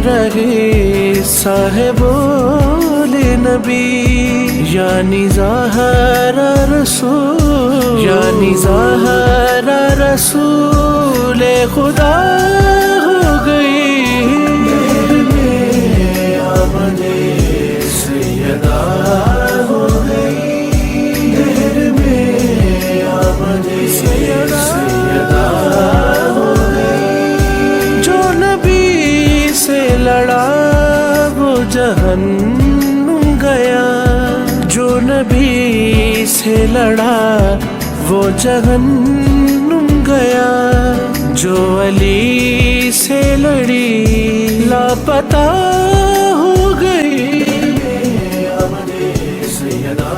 रहे साहिबोले नबी, यानी ज़हरा रसूल, यानी ज़हरा रसूल खुदा हो गई। आमदे सैयदा हो गई, आमदे सैयदा हो गई। जो नबी से लड़ा वो जहन्नुम गया, जो नबी से लड़ा वो जहन्नुम गया। जो अली से लड़ी लापता हो गई। आमदे सैयदा